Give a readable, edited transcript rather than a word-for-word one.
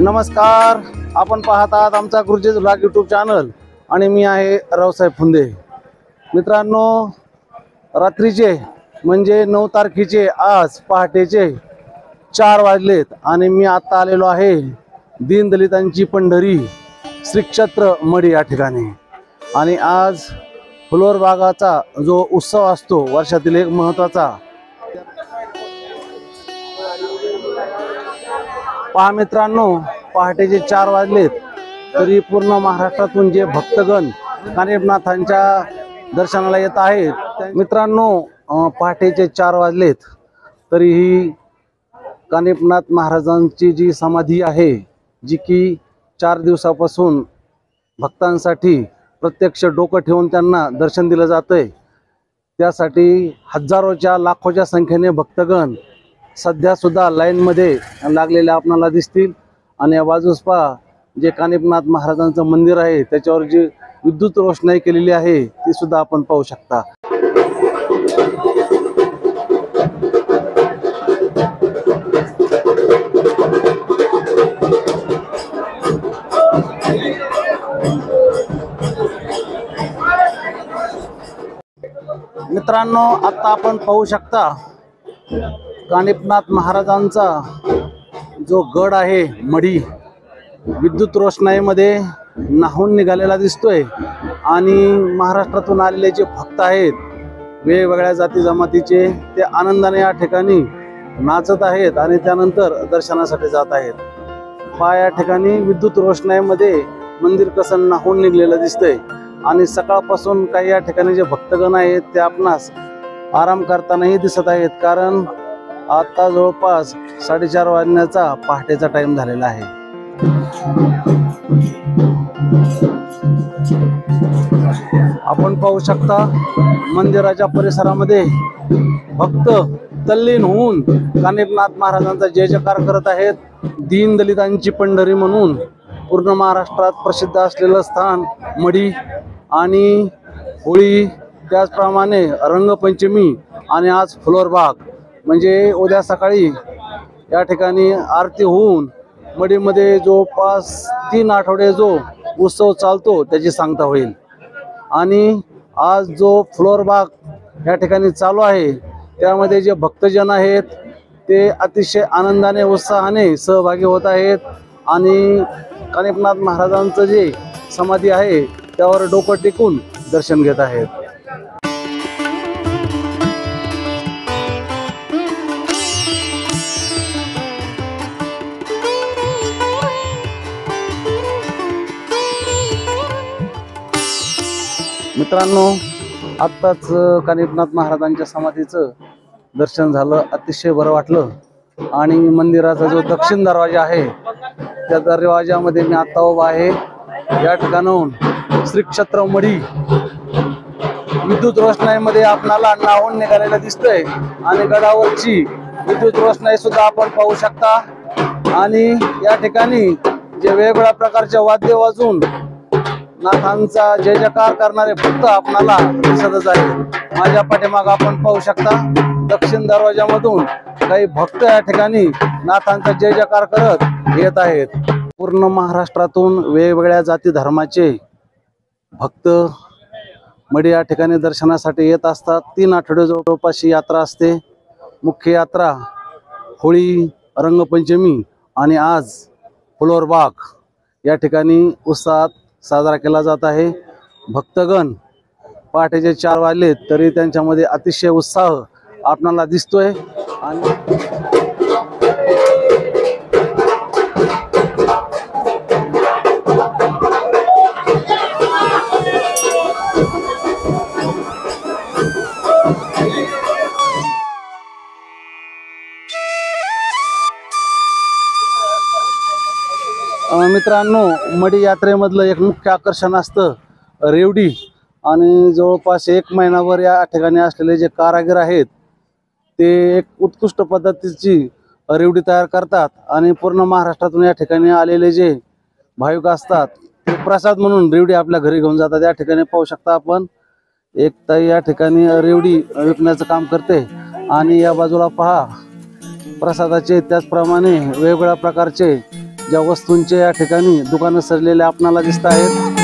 नमस्कार, आपण पाहत आहात आमचा गुरुजीच ब्लॉग यूट्यूब चॅनल आणि मी आहे रावसाहेब फुंदे। मित्रांनो, रात्रीचे म्हणजे 9 तारखेचे आज पहाटेचे 4 वाजलेत आणि मी आता आलेलो आहे दीनदलितांची पंढरी श्री क्षेत्र मढी या ठिकाणी। आणि आज फुलोर बागाचा जो उत्सव असतो वर्षातील एक महत्त्वाचा, पहा मित्रांनो, पहाटेचे 4 वाजलेत तरी पूर्ण महाराष्ट्रातून जे भक्तगण कानिफनाथांच्या दर्शनाला येत आहेत। मित्रांनो, पहाटेचे 4 वाजलेत तरीही कानिफनाथ महाराजांची जी समाधी आहे, जी की 4 दिवसापासून भक्तांसाठी प्रत्यक्ष डोकं ठेवून त्यांना दर्शन दिलं जातंय, त्यासाठी हजारोच्या लाखोच्या संख्येने भक्तगण सध्या सुद्धा लाईन मध्ये लागलेले आपल्याला दिसतील। आणि या बाजूस पहा, जे कानिफनाथ महाराजांचं मंदिर आहे त्याच्यावर जी विद्युत रोषणाई केलेली आहे ती सुद्धा आपण पाहू शकता। मित्रांनो, आता आपण पाहू शकता कानिफनाथ महाराजांचा जो गड आहे मढी विद्युत रोषणाईमध्ये न्हाऊन निघालेला दिसतोय। आणि महाराष्ट्रातून आलेले जे भक्त आहेत वेगवेगळ्या जाती जमातीचे, ते आनंदाने या ठिकाणी नाचत आहेत आणि त्यानंतर दर्शनासाठी जात आहेत। पहा, या ठिकाणी विद्युत रोषणाईमध्ये मंदिर कसं न्हाऊन निघलेलं दिसतंय। आणि सकाळपासून काही या ठिकाणी जे भक्तगण आहेत ते आपणास आराम करतानाही दिसत आहेत, कारण आता जवळपास 4:30 वाजण्याचा पहाटेचा टाइम झालेला आहे। आपण पाहू शकता मंदिराच्या परिसरामध्ये भक्त तल्लीन होऊन कानिफनाथ महाराजांचा जय जयकार करत आहेत। दीनदलितांची पंढरी म्हणून पूर्ण महाराष्ट्रात प्रसिद्ध असलेलं स्थान मढी। आणि होळी, त्याचप्रमाणे रंगपंचमी आणि आज फुलोर बाग, म्हणजे उद्या सकाळी या ठिकाणी आरती होऊन मढीमध्ये जवळपास 3 आठवडे जो उत्सव चालतो त्याची सांगता होईल। आणि आज जो फुलोर बाग या ठिकाणी चालू आहे त्यामध्ये जे भक्तजन आहेत ते अतिशय आनंदाने उत्साहाने सहभागी होत आहेत आणि कानिफनाथ महाराजांचं जे समाधी आहे त्यावर डोकं टेकून दर्शन घेत आहेत। मित्रांनो, आत्ताच कानिफनाथ महाराजांच्या समाधीचं दर्शन झालं, अतिशय बरं वाटलं। आणि मंदिराचा जो दक्षिण दरवाजा आहे त्या दरवाजामध्ये मी आता उभा आहे। या ठिकाणाहून श्री क्षेत्र मढी विद्युत रोषणाईमध्ये आपणाला न्हाऊन निघालेलं दिसतंय आणि गडावरची विद्युत रोषणाई सुद्धा आपण पाहू शकता। आणि या ठिकाणी जे वेगवेगळ्या प्रकारचे वाद्य वाजून नाथांचा जय जयकार करणारे भक्त आपणाला दिसतच आहेत। माझ्या पाठीमागे आपण पाहू शकता दक्षिण दरवाजामधून काही भक्त या ठिकाणी नाथांचा जय जयकार करत येत आहेत। पूर्ण महाराष्ट्रातून वेगवेगळ्या जाती धर्माचे भक्त मढी या ठिकाणी दर्शनासाठी येत असतात। 3 आठवडे जवळपास ही यात्रा असते। मुख्य यात्रा होळी, रंगपंचमी आणि आज फुलोर बाग या ठिकाणी उत्साहात साजरा केला जात आहे। भक्तगण पहाटेचे 4 वाजले तरी त्यांच्यामध्ये अतिशय उत्साह आपणाला दिसतोय। आणि मित्रांनो, मढी यात्रेमधलं एक मुख्य आकर्षण असतं रेवडी। आणि जवळपास 1 महिनाभर या ठिकाणी असलेले जे कारागीर आहेत ते एक उत्कृष्ट पद्धतीची रेवडी तयार करतात आणि पूर्ण महाराष्ट्रातून या ठिकाणी आलेले जे भाविक असतात ते प्रसाद म्हणून रेवडी आपल्या घरी घेऊन जातात। या ठिकाणी पाहू शकता आपण एक ताई या ठिकाणी रेवडी विकण्याचं काम करते आणि या बाजूला पहा प्रसादाचे त्याचप्रमाणे वेगवेगळ्या प्रकारचे ज्या वस्तूंचे या ठिकाणी दुकानं सजलेले आपणाला दिसत आहेत